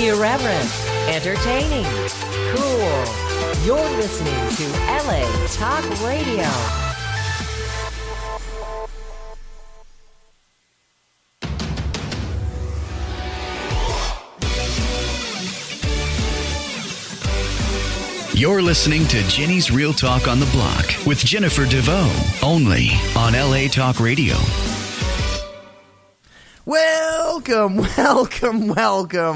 Irreverent, entertaining, cool. You're listening to LA Talk Radio. You're listening to Jenny's Real Talk on the Block with Jennifer DeVoe, only on LA Talk Radio. Welcome,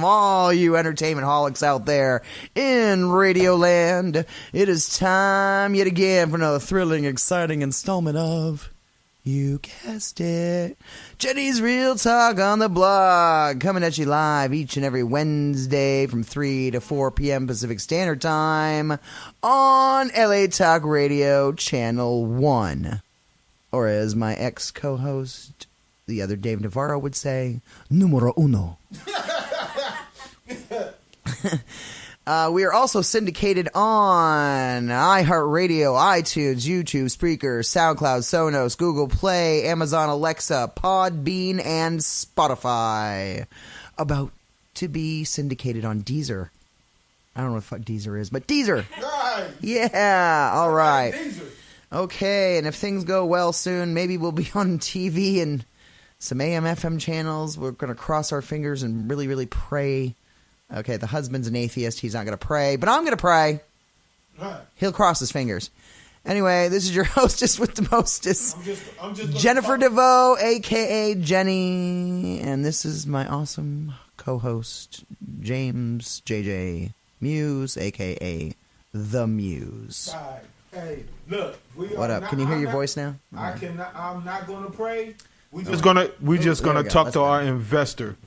all you entertainment holics out there in Radioland. It is time yet again for another thrilling, exciting installment of, you guessed it, Jenny's Real Talk on the Block, coming at you live each and every Wednesday from 3 to 4 p.m. Pacific Standard Time on LA Talk Radio Channel 1. Or as my ex-co-host, the other Dave Navarro, would say, numero uno. We are also syndicated on iHeartRadio, iTunes, YouTube, Spreaker, SoundCloud, Sonos, Google Play, Amazon Alexa, Podbean, and Spotify. About to be syndicated on Deezer. I don't know what the fuck Deezer is, but Deezer! Right. Yeah, all right. Deezer. Okay, and if things go well soon, maybe we'll be on TV and some AM/FM channels. We're going to cross our fingers and really, really pray. Okay, the husband's an atheist. He's not going to pray, but I'm going to pray. Right. He'll cross his fingers. Anyway, this is your hostess with the mostest, I'm just Jennifer DeVoe, a.k.a. Jenny. And this is my awesome co-host, James J.J. Muse, a.k.a. The Muse. Right. Hey, look. What up? Can you hear your voice now? I'm not going to pray. We're just gonna talk to our investor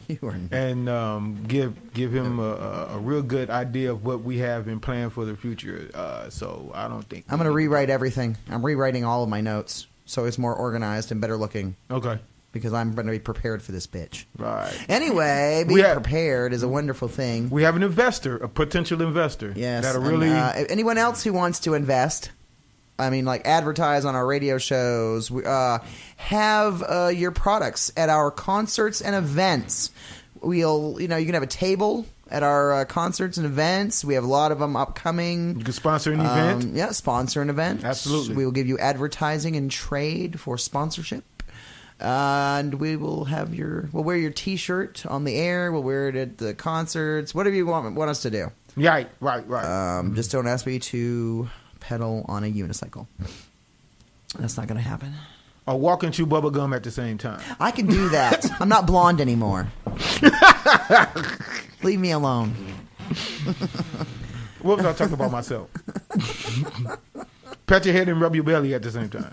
and give him a real good idea of what we have in plan for the future. So I don't think I'm gonna rewrite everything. I'm rewriting all of my notes so it's more organized and better looking. Okay. Because I'm going to be prepared for this bitch. Right. Anyway, being prepared is a wonderful thing. We have an investor, a potential investor. Yes. That'll really. Anyone else who wants to invest? I mean, like advertise on our radio shows, have your products at our concerts and events. You can have a table at our concerts and events. We have a lot of them upcoming. You can sponsor an event. Yeah, sponsor an event. Absolutely. We will give you advertising and trade for sponsorship. And we will have we'll wear your T-shirt on the air. We'll wear it at the concerts. Whatever you want us to do. Right. Just don't ask me to pedal on a unicycle. That's not going to happen. Or walk and chew bubble gum at the same time. I can do that. I'm not blonde anymore. Leave me alone. What was I talking about myself? Pat your head and rub your belly at the same time.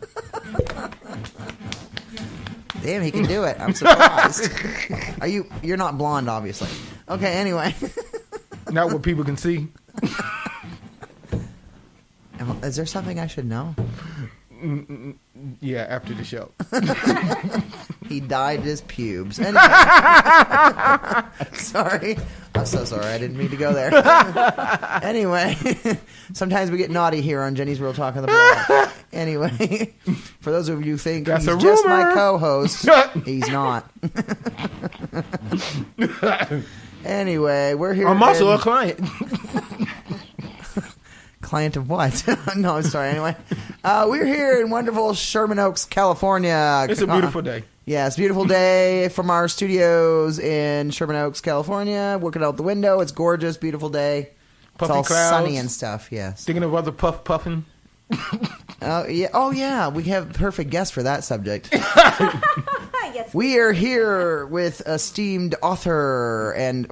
Damn, he can do it. I'm surprised. You're not blonde, obviously. Okay, anyway. Not what people can see. Is there something I should know? Yeah, after the show. He dyed his pubes. Anyway. Sorry. I'm so sorry. I didn't mean to go there. Anyway. Sometimes we get naughty here on Jenny's Real Talk on the Block. Anyway. For those of you who think That's he's just my co-host, he's not. Anyway, we're here. I'm also a client. Client of what? No, I'm sorry. Anyway, we're here in wonderful Sherman Oaks, California. It's a beautiful day. Yeah, it's a beautiful day from our studios in Sherman Oaks, California. Looking out the window, it's gorgeous, beautiful day. Puffy it's all clouds. sunny and stuff. Yes. Thinking of other puffing. Yeah. Oh, yeah. We have perfect guest for that subject. Yes. We are here with esteemed author and,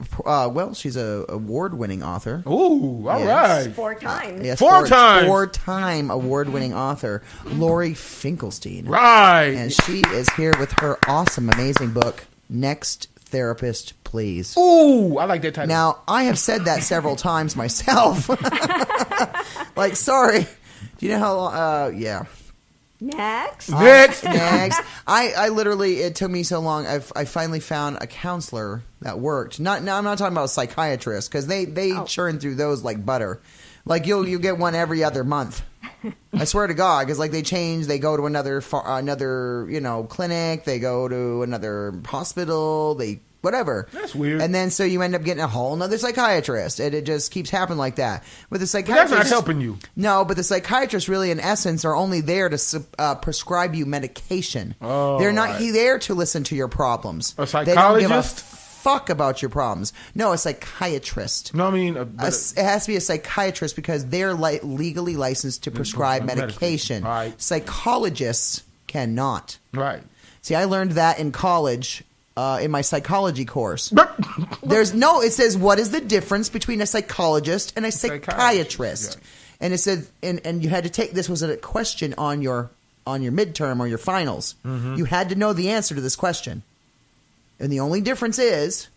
she's a award-winning author. Ooh, all right. 4 times. Yes, Four times. 4-time award-winning author, Laurie Finkelstein. Right. And she is here with her awesome, amazing book, Next Therapist, Please. Ooh, I like that title. Now, I have said that several times myself. Like, sorry. Do you know how long? Yeah. Next. Next. I literally, it took me so long. I finally found a counselor that worked. Now I'm not talking about a psychiatrist because they churn through those like butter. Like you'll get one every other month. I swear to God, because like they change, they go to another clinic, they go to another hospital, they whatever. That's weird. And then so you end up getting a whole nother psychiatrist, and it just keeps happening like that. With the But psychiatrist, that's not helping you. No, but the psychiatrists really, in essence, are only there to prescribe you medication. Oh, they're not right. there to listen to your problems. A They don't give a psychologist? fuck about your problems. No, a psychiatrist. No, I mean, It has to be a psychiatrist because they're legally licensed to prescribe medication. Right. Psychologists cannot. right. See, I learned that in college in my psychology course. It says, what is the difference between a psychologist and a psychiatrist? Yes. And it said, and you had to take, this was a question on your midterm or your finals. Mm-hmm. You had to know the answer to this question. And the only difference is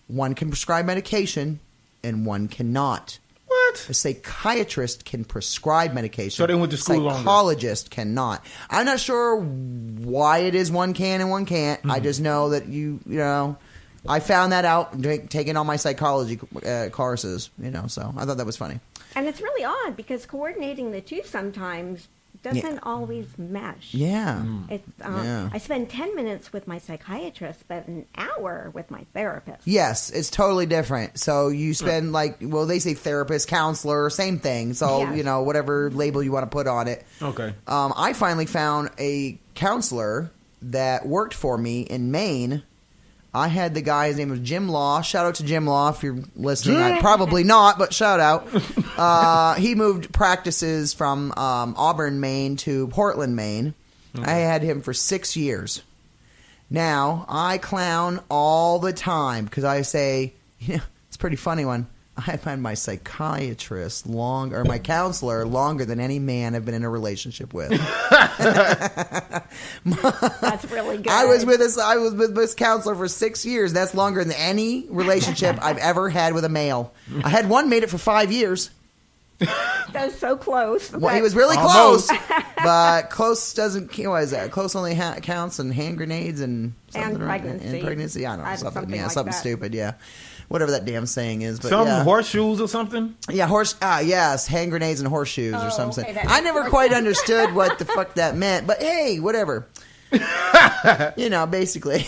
one can prescribe medication and one cannot. What? A psychiatrist can prescribe medication. So they went to school longer. Psychologist cannot. I'm not sure why it is one can and one can't. I just know that you know, I found that out taking all my psychology courses, so I thought that was funny. And it's really odd because coordinating the two sometimes doesn't always mesh. Yeah. It's, Yeah. I spend 10 minutes with my psychiatrist, but an hour with my therapist. Yes, it's totally different. So you spend they say therapist, counselor, same thing. So, Yes. whatever label you want to put on it. Okay. I finally found a counselor that worked for me in Maine. I had the guy, his name was Jim Law. Shout out to Jim Law if you're listening. Probably not, but shout out. He moved practices from Auburn, Maine to Portland, Maine. I had him for 6 years. Now, I clown all the time because I say, it's a pretty funny one. I find my psychiatrist my counselor longer than any man I've been in a relationship with. That's really good. I was with this counselor for 6 years. That's longer than any relationship I've ever had with a male. I had one made it for 5 years. That's so close. Well, he was really Almost. close, but close doesn't. What is that? Close only counts in hand grenades and something, And pregnancy. And pregnancy. I don't know, something. Yeah, like something that. stupid. Yeah, whatever that damn saying is. But Some yeah. horseshoes or something? Yeah, yes, hand grenades and horseshoes or something. okay, that I makes never more quite sense. understood what the fuck that meant, but hey, whatever. Basically.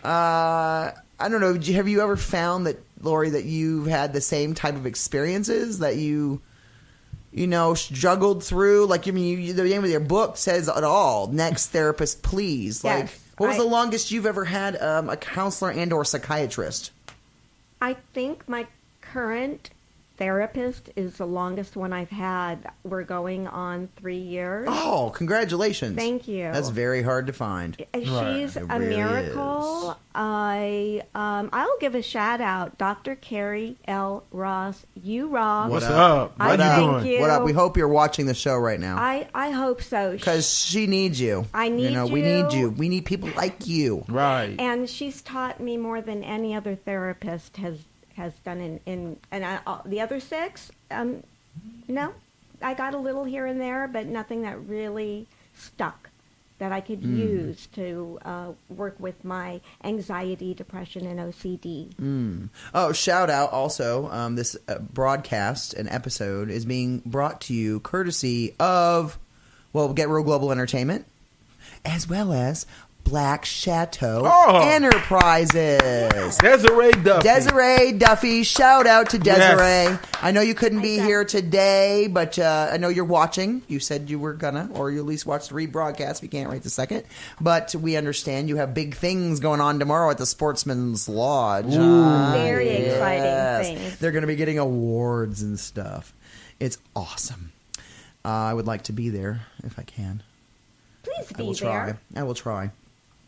I don't know. Have you ever found that, Laurie, that you've had the same type of experiences that you struggled through? Like, the name of your book says it all. Next Therapist, Please. Like, Yes, what was the longest you've ever had a counselor and or psychiatrist? I think my current therapist is the longest one I've had. We're going on 3 years. Oh, congratulations. Thank you. That's very hard to find. She's It a really miracle. is. I'll give a shout out, Dr. Carrie L. Ross. You rock. What's up? I What are thank you doing? you. What up? We hope you're watching the show right now. I hope so. Because she needs you. I need We you. need you. We need people like you. Right. And she's taught me more than any other therapist has done the other 6. No, I got a little here and there, but nothing that really stuck that I could use to work with my anxiety, depression, and OCD. Oh, shout out also. This broadcast and episode is being brought to you courtesy of, Get Real Global Entertainment, as well as Black Chateau Enterprises. Desiree Duffy. Shout out to Desiree. Yes. I know you couldn't be here today, but I know you're watching. You said you were gonna, or you at least watch the rebroadcast. We can't right this second, but we understand you have big things going on tomorrow at the Sportsman's Lodge. Very exciting things. They're going to be getting awards and stuff. It's awesome. I would like to be there if I can. Please I be will try. there. I will try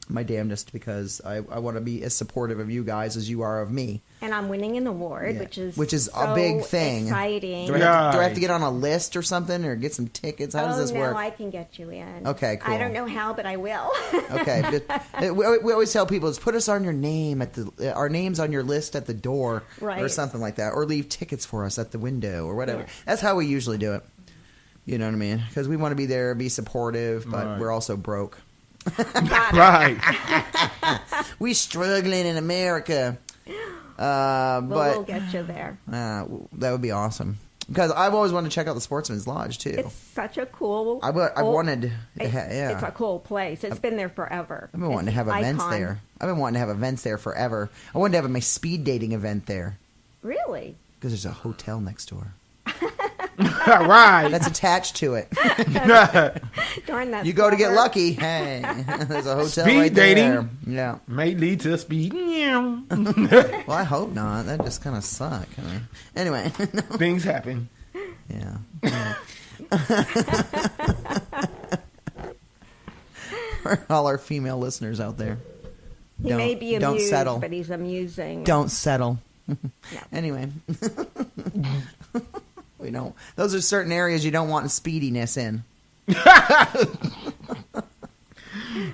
my damnedest because I want to be as supportive of you guys as you are of me. And I'm winning an award, Yeah. which is a so big thing. exciting. Do I have to get on a list or something or get some tickets? How does this work? I can get you in. Okay, cool. I don't know how, but I will. Okay. We always tell people is put us on your name our names on your list at the door or Right. something like that, or leave tickets for us at the window or whatever. Yeah. That's how we usually do it. You know what I mean? Because we want to be there, be supportive, but Right. we're also broke. Right. We struggling in America. But But we'll get you there. that would be awesome. Because I've always wanted to check out the Sportsman's Lodge too. It's such a cool. I've wanted. It's a cool place. It's been there forever. I've been wanting to have events there. I've been wanting to have events there forever. I wanted to have my speed dating event there. Really? Because there's a hotel next door. Right. That's attached to it. Darn that. You go to get lucky. Hey, there's a hotel Speed right dating. there. Yeah. May lead to speed. Well, I hope not. That just kind of suck. Anyway. Things happen. Yeah. For all our female listeners out there. He may be amused, don't settle. but he's amusing. Don't settle. No. Anyway. We don't. Those are certain areas you don't want speediness in.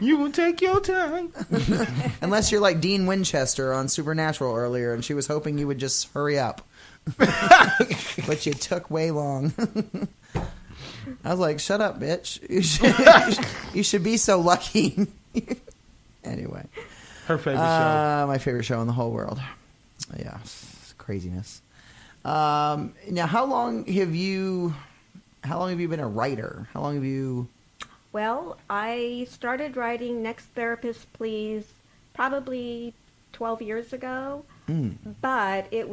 You will take your time. Unless you're like Dean Winchester on Supernatural earlier, and she was hoping you would just hurry up. But you took way long. I was like, shut up, bitch. You should be so lucky. Anyway. Her favorite show. My favorite show in the whole world. Yeah. Craziness. Now, how long have you been a writer? How long have you... Well, I started writing Next Therapist Please probably 12 years ago, but it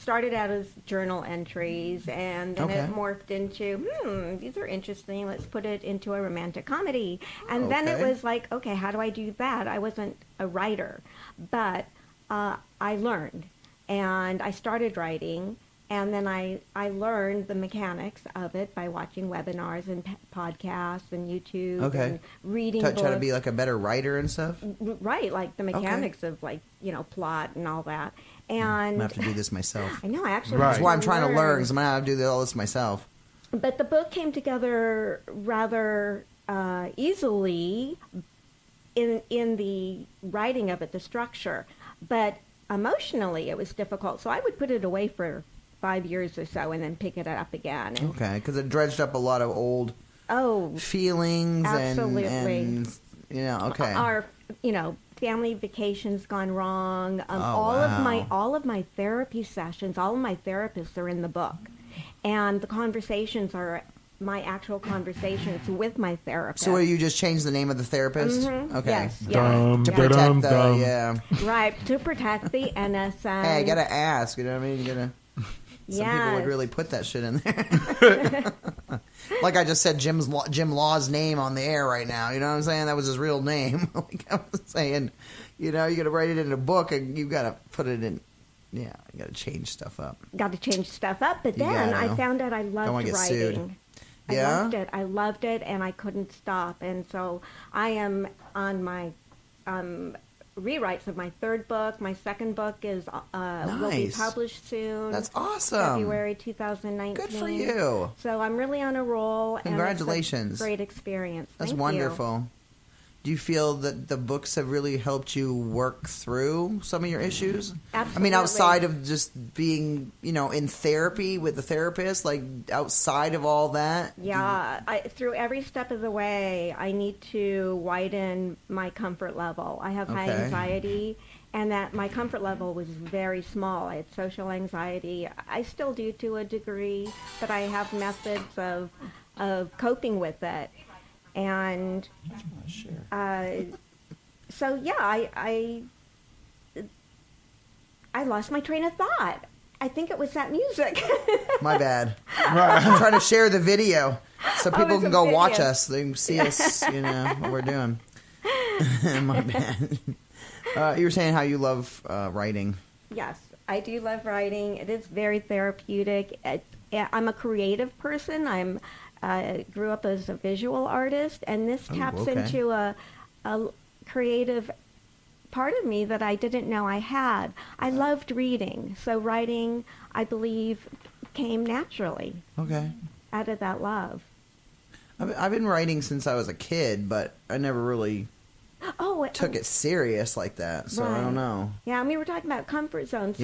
started out as journal entries, and then it morphed into, these are interesting, let's put it into a romantic comedy. And then it was like, okay, how do I do that? I wasn't a writer, but I learned, and I started writing. And then I learned the mechanics of it by watching webinars and podcasts and YouTube and reading books. Try to be like a better writer and stuff? Right, like the mechanics of like, plot and all that. And I'm going to have to do this myself. I know, I actually That's why I'm trying to learn, because I'm going to have to do all this myself. But the book came together rather easily in the writing of it, the structure. But emotionally it was difficult. So I would put it away for 5 years or so and then pick it up again. And because it dredged up a lot of old feelings absolutely. and Our, family vacations gone wrong. All of my therapy sessions, all of my therapists are in the book. And the conversations are my actual conversations with my therapist. So you just changed the name of the therapist? Mm-hmm. Okay. Yes. To protect the, Right, to protect the NSN. Hey, I got to ask, you know what I mean? You got to... Some people would really put that shit in there. Like I just said Jim Law's name on the air right now. You know what I'm saying? That was his real name. Like I was saying, you got to write it in a book and you got to put it in. Yeah, you got to change stuff up. Got to change stuff up. But then I found out I loved writing. I loved it, and I couldn't stop. And so I am on my rewrites of my third book. My second book is will be published soon. That's awesome. February 2019. Good for you. So I'm really on a roll. Congratulations. And it's a great experience. That's wonderful. Do you feel that the books have really helped you work through some of your issues? Absolutely. I mean, outside of just being, in therapy with the therapist, like outside of all that? Yeah. Through every step of the way, I need to widen my comfort level. I have high anxiety, and that my comfort level was very small. I had social anxiety. I still do to a degree, but I have methods of coping with it. And so I lost my train of thought. I think it was that music. My bad. I'm trying to share the video so people can go watch us. They can see us, what we're doing. My bad. You were saying how you love writing. Yes, I do love writing. It is very therapeutic. I'm a creative person. I grew up as a visual artist, and this taps into a creative part of me that I didn't know I had. I loved reading, so writing, I believe, came naturally out of that love. I've been writing since I was a kid, but I never really took it serious like that, so I don't know. Yeah, and we were talking about comfort zone.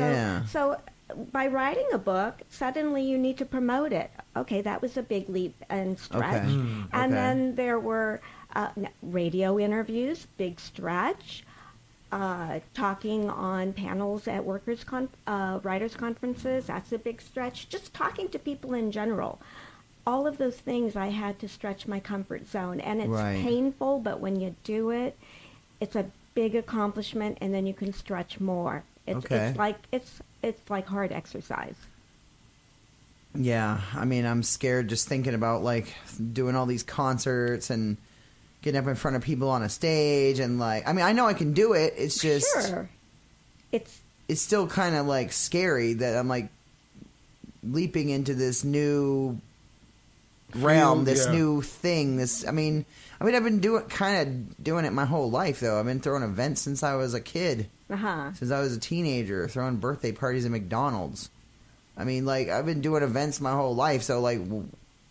So by writing a book, suddenly you need to promote it. Okay, that was a big leap and stretch. And then there were radio interviews, big stretch. talking on panels at writers' conferences, that's a big stretch. Just talking to people in general. All of those things I had to stretch my comfort zone. And it's painful, but when you do it, it's a big accomplishment, and then you can stretch more. It's like hard exercise. Yeah, I mean, I'm scared just thinking about like doing all these concerts and getting up in front of people on a stage, and like, I mean, I know I can do it. It's just, sure. It's still kind of like scary that I'm like leaping into this new realm, this new thing. I mean, I've been doing it my whole life though. I've been throwing events since I was a kid. Since I was a teenager, throwing birthday parties at McDonald's. I mean, like, I've been doing events my whole life, so, like,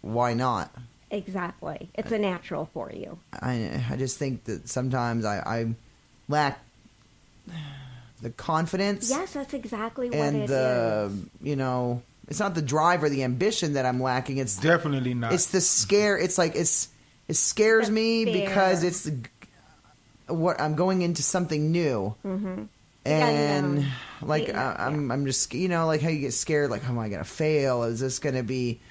why not? Exactly. It's a natural for you. I just think that sometimes I lack the confidence. Yes, that's exactly what it is. You know, it's not the drive or the ambition that I'm lacking. It's definitely not. It's the scare. It's like, it scares me because it's what I'm going into something new. Mm-hmm. And like I'm just, you know, like how you get scared, like, am I gonna fail? Is this gonna be,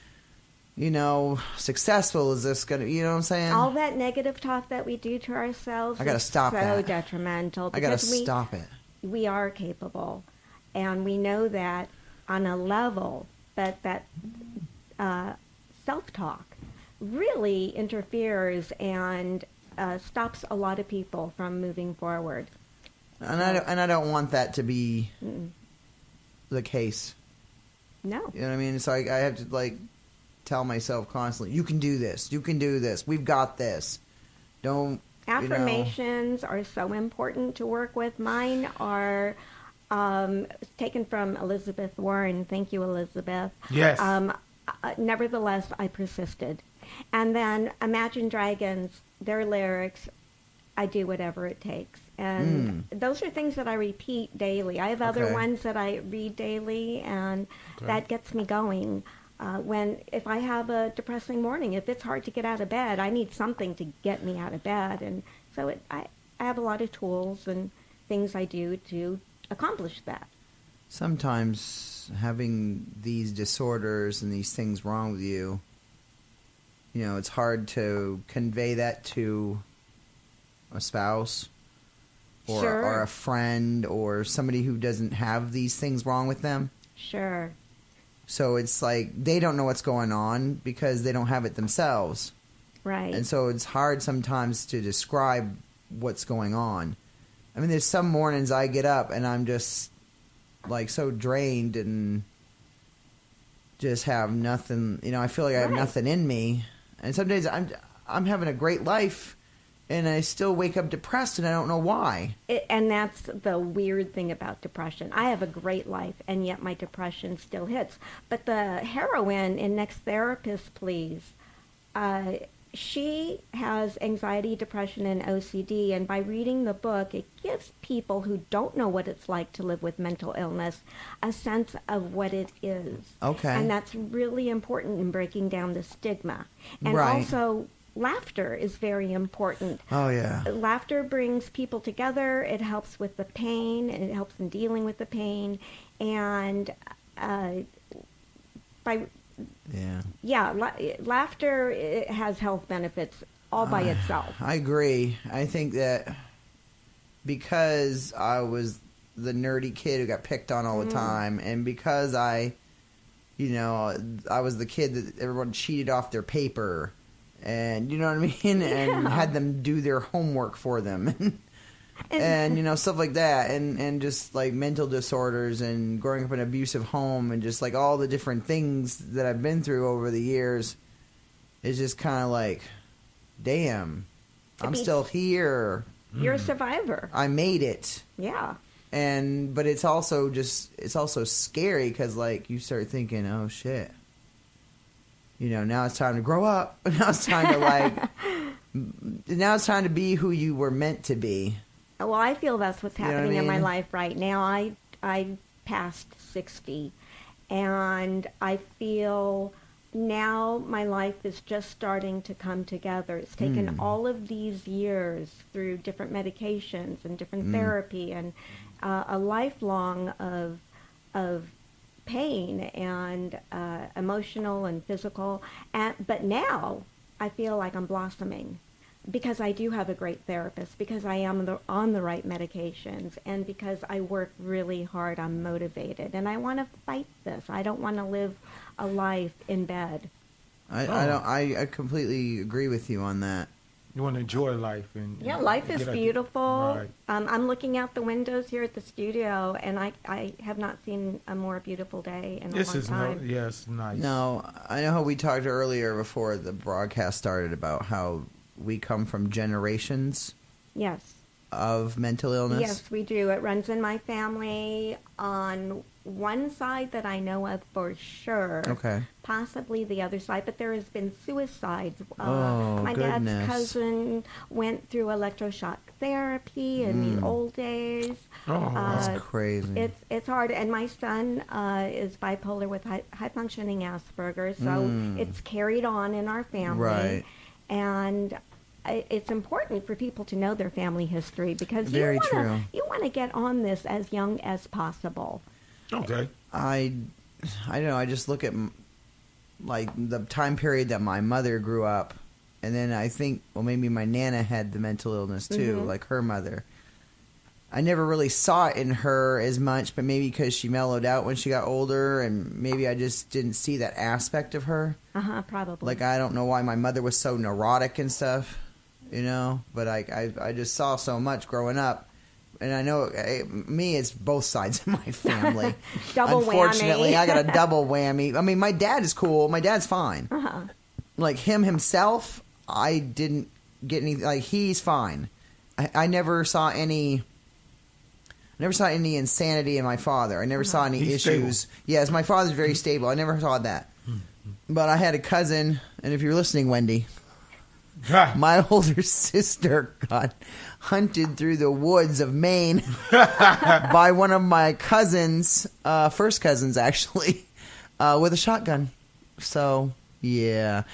you know, successful? Is this gonna, you know what I'm saying? All that negative talk that we do to ourselves, I gotta stop that. So detrimental. I gotta stop it. We are capable, and we know that on a level, but that self-talk really interferes and stops a lot of people from moving forward. And I don't want that to be the case. No. You know what I mean? So I have to, like, tell myself constantly, you can do this. You can do this. We've got this. Don't, affirmations are so important to work with. Mine are taken from Elizabeth Warren. Thank you, Elizabeth. Yes. Nevertheless, I persisted. And then Imagine Dragons, their lyrics, I do whatever it takes. And those are things that I repeat daily. I have other ones that I read daily, and that gets me going. If I have a depressing morning, if it's hard to get out of bed, I need something to get me out of bed. And so I have a lot of tools and things I do to accomplish that. Sometimes having these disorders and these things wrong with you, you know, it's hard to convey that to a spouse or a friend or somebody who doesn't have these things wrong with them. Sure. So it's like they don't know what's going on because they don't have it themselves. Right. And so it's hard sometimes to describe what's going on. I mean, there's some mornings I get up and I'm just like so drained and just have nothing, you know, I feel like I have nothing in me. And some days I'm having a great life, and I still wake up depressed, and I don't know why. And that's the weird thing about depression. I have a great life, and yet my depression still hits. But the heroine in Next Therapist, Please, she has anxiety, depression, and OCD, and by reading the book, it gives people who don't know what it's like to live with mental illness a sense of what it is. Okay. And that's really important in breaking down the stigma. And also, laughter is very important. Oh, yeah. Laughter brings people together. It helps with the pain, and it helps in dealing with the pain. And laughter has health benefits all by itself. I agree. I think that because I was the nerdy kid who got picked on all the time, and because I was the kid that everyone cheated off their paper, and you know what I mean, and had them do their homework for them, and you know, stuff like that, and just like mental disorders and growing up in an abusive home, and just like all the different things that I've been through over the years, is just kind of like, damn, I'm still here. You're a survivor. I made it. Yeah. But it's also scary because like you start thinking, oh shit, you know, now it's time to grow up. Now it's time to be who you were meant to be. Well, I feel that's what's happening in my mean? life right now. I passed 60, and I feel now my life is just starting to come together. It's taken all of these years through different medications and different therapy and a lifelong of pain and emotional and physical. But now I feel like I'm blossoming because I do have a great therapist, because I am on the right medications, and because I work really hard. I'm motivated, and I want to fight this. I don't want to live a life in bed. I completely agree with you on that. You want to enjoy life, yeah, life is beautiful. Right. I'm looking out the windows here at the studio, and I have not seen a more beautiful day in a long time. Yes, nice. No, I know how we talked earlier before the broadcast started about how we come from generations. Yes. Of mental illness. Yes, we do. It runs in my family on one side that I know of for sure. Okay. Possibly the other side, but there has been suicides. My dad's cousin went through electroshock therapy in the old days. Oh, that's crazy. It's hard, and my son is bipolar with high functioning Asperger's, so it's carried on in our family. Right. And it's important for people to know their family history, because you want to get on this as young as possible. Okay. I don't know. I just look at like the time period that my mother grew up, and then I think, well, maybe my Nana had the mental illness too, like her mother. I never really saw it in her as much, but maybe because she mellowed out when she got older, and maybe I just didn't see that aspect of her. Probably. Like, I don't know why my mother was so neurotic and stuff, you know, but I just saw so much growing up. And I know, me, it's both sides of my family. Unfortunately, whammy. I got a double whammy. I mean, my dad is cool. My dad's fine. Like, him himself, I didn't get any, like, he's fine. I never saw any... I never saw any insanity in my father. I never saw any issues. Stable. Yes, my father's very stable. I never saw that. But I had a cousin, and if you're listening, Wendy, my older sister got hunted through the woods of Maine by one of my cousins, first cousins actually, with a shotgun. So, yeah.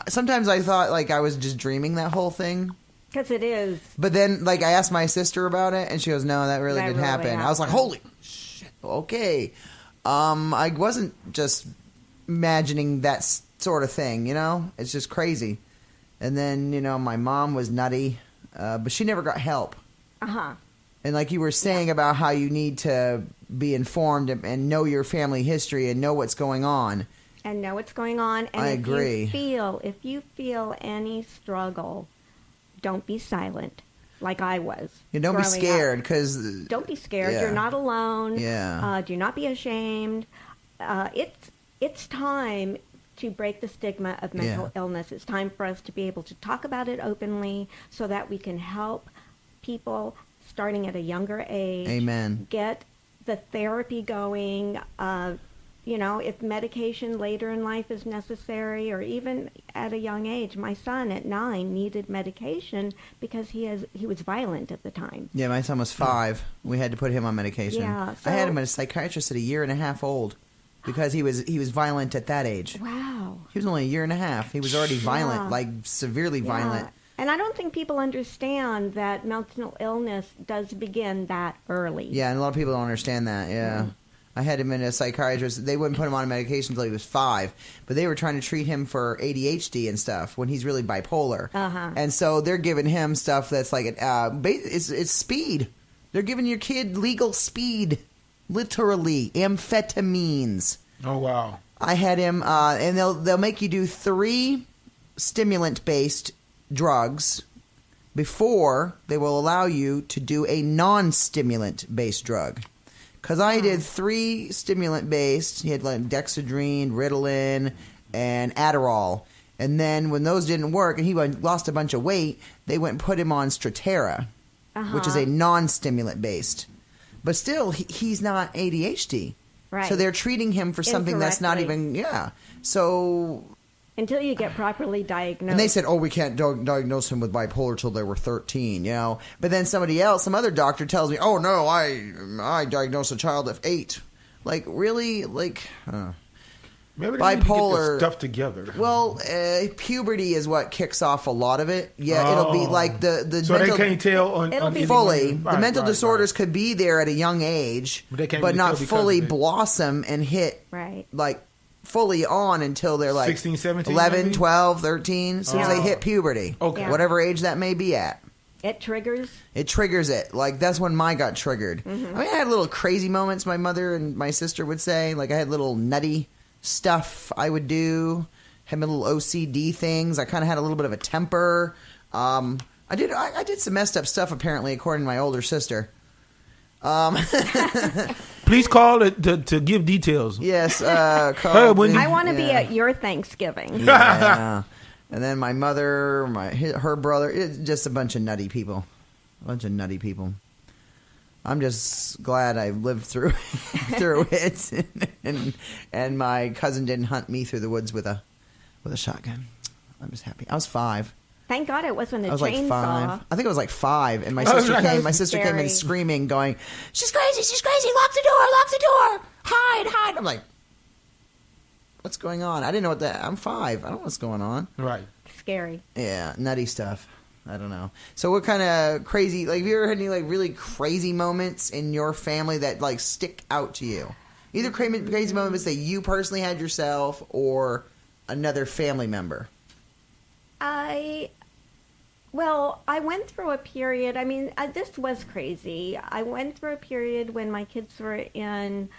Sometimes I thought like I was just dreaming that whole thing. Because it is. But then, like, I asked my sister about it, and she goes, no, that really didn't happen. I was like, holy shit, okay. I wasn't just imagining that sort of thing, you know? It's just crazy. And then, you know, my mom was nutty, but she never got help. And like you were saying about how you need to be informed and know your family history and know what's going on. And know what's going on. And I agree. If you feel any struggle, don't be silent, like I was. Yeah, don't be scared, because... Don't be scared. Yeah. You're not alone. Yeah. Do not be ashamed. It's time to break the stigma of mental illness. It's time for us to be able to talk about it openly so that we can help people starting at a younger age. Amen. Get the therapy going. You know, if medication later in life is necessary, or even at a young age. My son at 9 needed medication because he was violent at the time. Yeah, my son was 5. We had to put him on medication. Yeah, I had him at a psychiatrist at 1.5 years old because he was violent at that age. Wow. He was only 1.5 years. He was already violent, like severely violent. And I don't think people understand that mental illness does begin that early. Yeah, and a lot of people don't understand that, yeah. I had him in a psychiatrist. They wouldn't put him on medication until he was 5, but they were trying to treat him for ADHD and stuff when he's really bipolar. And so they're giving him stuff that's like it's speed. They're giving your kid legal speed, literally amphetamines. Oh wow! I had him, and they'll make you do 3 stimulant-based drugs before they will allow you to do a non-stimulant-based drug. Because I did 3 stimulant-based. He had like Dexedrine, Ritalin, and Adderall. And then when those didn't work and he lost a bunch of weight, they went and put him on Strattera, which is a non-stimulant-based. But still, he's not ADHD. Right. So they're treating him for something that's not even, So... Until you get properly diagnosed. And they said, we can't diagnose him with bipolar till they were 13, you know. But then some other doctor tells me, oh, no, I diagnosed a child at 8. Like, really? Like, Maybe they need to get their stuff together. Well, puberty is what kicks off a lot of it. Yeah, it'll be like the so mental, they can't tell on fully. The mental disorders could be there at a young age, but not fully blossom and hit like fully on until they're like 16, 17, 11, maybe? 12, 13, as soon as they hit puberty. Okay. Whatever age that may be at. It triggers it. Like, that's when mine got triggered. Mm-hmm. I mean, I had little crazy moments, my mother and my sister would say. Like, I had little nutty stuff I would do. Had my little OCD things. I kind of had a little bit of a temper. I did some messed up stuff, apparently, according to my older sister. Please call to give details. Yes. Call I want to be at your Thanksgiving. Yeah. And then my mother, her brother, just a bunch of nutty people. I'm just glad I lived through it, and my cousin didn't hunt me through the woods with a shotgun. I'm just happy. I was 5. Thank God it wasn't a chainsaw. I was like 5. I think I was like 5, and my sister came in screaming, going, "She's crazy! She's crazy! Lock the door! Hide!" I'm like, what's going on? I didn't know what that. I'm 5. I don't know what's going on. Right. Scary. Yeah, nutty stuff. I don't know. So what kind of crazy, like, have you ever had any, like, really crazy moments in your family that, like, stick out to you? Either crazy moments that you personally had yourself or another family member? I went through a period, I mean, this was crazy. I went through a period when my kids were in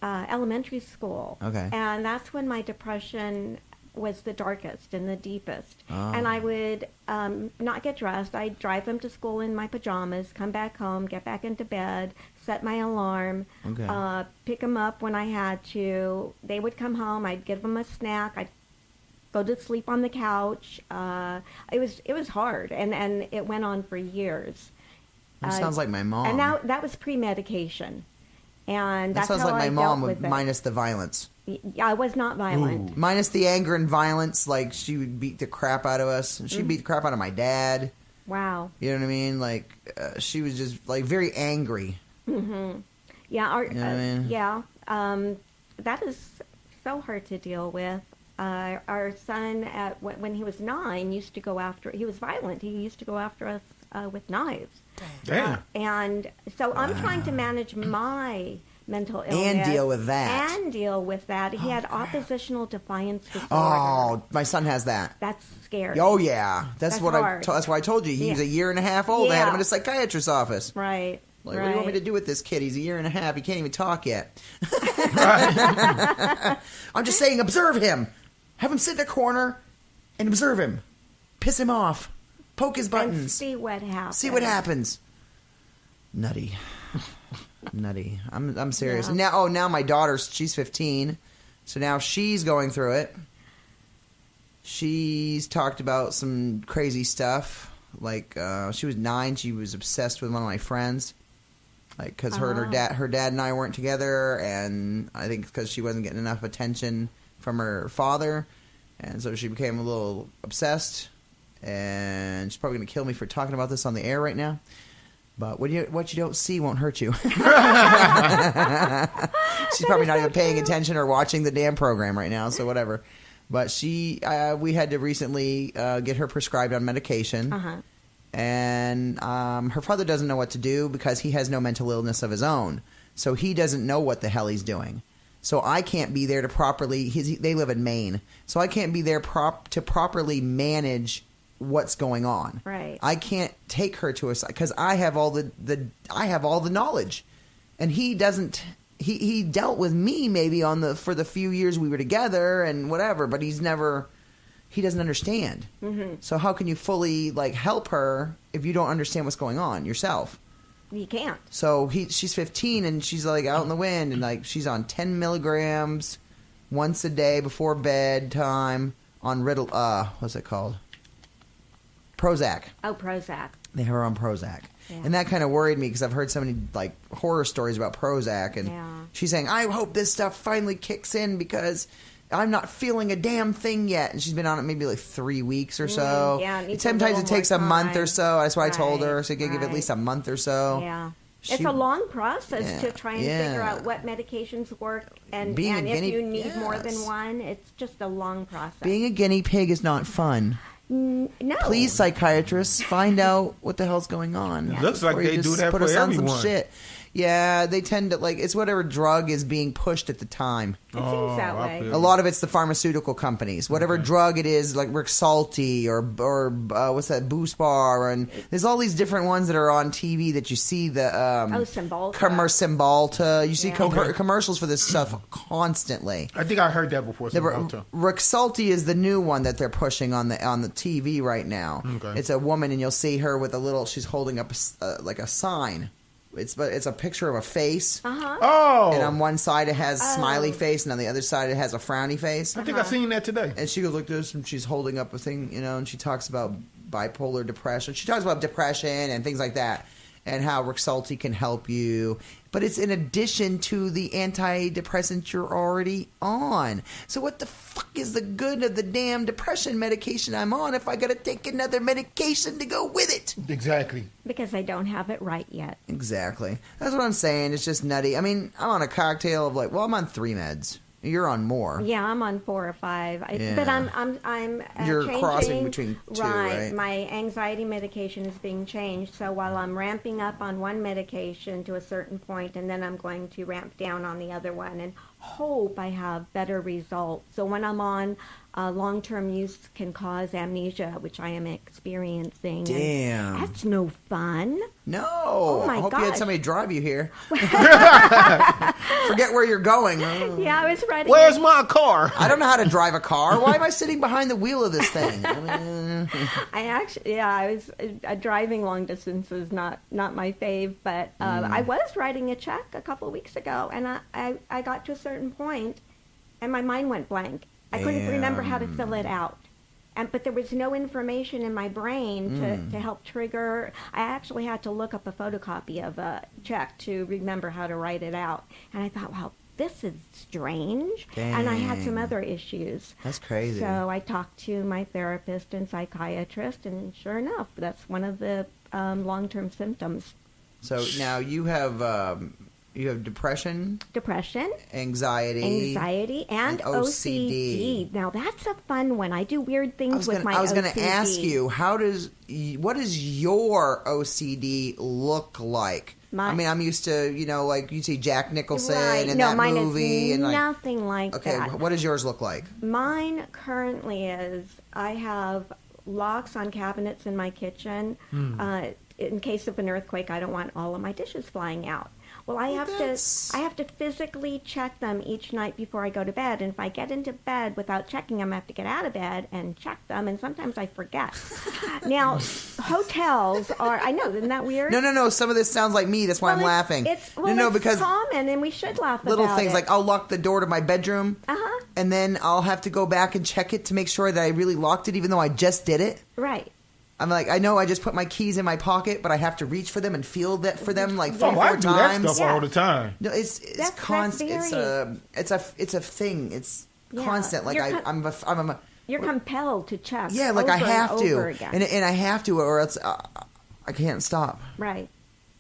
elementary school. Okay. And that's when my depression was the darkest and the deepest. Oh. And I would not get dressed. I'd drive them to school in my pajamas, come back home, get back into bed, set my alarm, pick them up when I had to. They would come home. I'd give them a snack. I'd go to sleep on the couch. It was hard, and it went on for years. That sounds like my mom. And now that was pre-medication. And that that's sounds how like my I mom dealt with minus the violence. Yeah, I was not violent. Ooh. Minus the anger and violence, like, she would beat the crap out of us. She'd beat the crap out of my dad. Wow. You know what I mean? Like, she was just, like, very angry. Mm-hmm. Yeah. You know what I mean? That is so hard to deal with. Our son, when he was 9, used to go after. He was violent. He used to go after us with knives. Damn. And so I'm trying to manage my mental illness And deal with that. He had oppositional defiance disorder. Oh, my son has that. That's scary. Oh yeah, that's what hard. that's why I told you. He was a year and a half old. I had him in a psychiatrist's office. Right. Like, what do you want me to do with this kid? He's a year and a half. He can't even talk yet. I'm just saying, observe him. Have him sit in a corner and observe him. Piss him off. Poke his buttons. And see what happens. Nutty. I'm serious. Yeah. Now my daughter, she's 15, so now she's going through it. She's talked about some crazy stuff. Like, she was 9. She was obsessed with one of my friends. Like, because her dad and I weren't together, and I think because she wasn't getting enough attention from her father, and so she became a little obsessed. And she's probably going to kill me for talking about this on the air right now. But what you don't see won't hurt you. She's probably not even paying attention or watching the damn program right now, so whatever. But we had to recently get her prescribed on medication. Uh-huh. And her father doesn't know what to do because he has no mental illness of his own. So he doesn't know what the hell he's doing. So I can't be there to properly... They live in Maine. So I can't be there to properly manage what's going on. Right. I can't take her to a side because I have all the knowledge, and he doesn't. He dealt with me maybe for the few years we were together and whatever, but he doesn't understand. Mm-hmm. So how can you fully help her if you don't understand what's going on yourself? You can't. So she's 15 and she's out in the wind and she's on 10 milligrams once a day before bedtime on what's it called? Prozac. Oh, Prozac. They have her on Prozac. Yeah. And that kind of worried me because I've heard so many horror stories about Prozac. And she's saying, I hope this stuff finally kicks in because I'm not feeling a damn thing yet. And she's been on it maybe 3 weeks or so. Yeah, Sometimes it takes a month or so. That's why I told her. So give it at right. least a month or so. Yeah. It's a long process to try and figure out what medications work, and if you need more than one, it's just a long process. Being a guinea pig is not fun. No. Please, psychiatrists, find out what the hell's going on. It looks like they do that put for us on everyone. some shit. Yeah, they tend to, like, it's whatever drug is being pushed at the time. It seems that way. A lot of it's the pharmaceutical companies. Whatever drug it is, like Rexulti or what's that, Boost Bar, and there's all these different ones that are on TV that you see the Cymbalta. Cymbalta. You see commercials for this stuff constantly. I think I heard that before. Rexulti is the new one that they're pushing on the TV right now. Okay. It's a woman, and you'll see her with she's holding up like a sign. It's a picture of a face. Oh. And on one side it has a smiley face, and on the other side it has a frowny face. I think I seen that today. And she goes like this, and she's holding up a thing, and she talks about bipolar depression. She talks about depression and things like that, and how Rexulti can help you. But it's in addition to the antidepressants you're already on. So what the fuck is the good of the damn depression medication I'm on if I gotta take another medication to go with it? Exactly. Because I don't have it right yet. Exactly. That's what I'm saying. It's just nutty. I mean, I'm on a cocktail of I'm on 3 meds. You're on more. Yeah, I'm on 4 or 5. But I'm You're changing, crossing between 2, right? My anxiety medication is being changed. So while I'm ramping up on one medication to a certain point, and then I'm going to ramp down on the other one, and hope I have better results. So when I'm on long-term use can cause amnesia, which I am experiencing. Damn. And that's no fun. No. Oh my I hope you had gosh. somebody drive you here. Forget where you're going. Yeah, I was riding. Where's my car? I don't know how to drive a car. Why am I sitting behind the wheel of this thing? I was driving long distance is not my fave, but I was writing a check a couple of weeks ago, and I got to a certain point, and my mind went blank. I couldn't remember how to fill it out. But there was no information in my brain to help trigger. I actually had to look up a photocopy of a check to remember how to write it out. And I thought, well, this is strange. Dang. And I had some other issues. That's crazy. So I talked to my therapist and psychiatrist, and sure enough, that's one of the long-term symptoms. So now you have depression, anxiety, and OCD. Now that's a fun one. I do weird things with my OCD. I was going to ask you, what does your OCD look like? I'm used to, like you see Jack Nicholson in that movie. Mine is nothing like that. Okay, what does yours look like? Mine currently is, I have locks on cabinets in my kitchen. In case of an earthquake, I don't want all of my dishes flying out. Well, I have to physically check them each night before I go to bed. And if I get into bed without checking them, I have to get out of bed and check them. And sometimes I forget. Now, hotels are, I know, isn't that weird? No. Some of this sounds like me. That's why I'm laughing. It's because common, and we should laugh little about things it. like I'll lock the door to my bedroom, and then I'll have to go back and check it to make sure that I really locked it, even though I just did it. Right. I'm like, I know I just put my keys in my pocket, but I have to reach for them and feel that for them like 3 or 4 I times. do that stuff all the time. No, it's constant. It's a thing. It's constant. Like you're compelled to check. Yeah, like over I have and to, over again. and I have to, or else I can't stop. Right.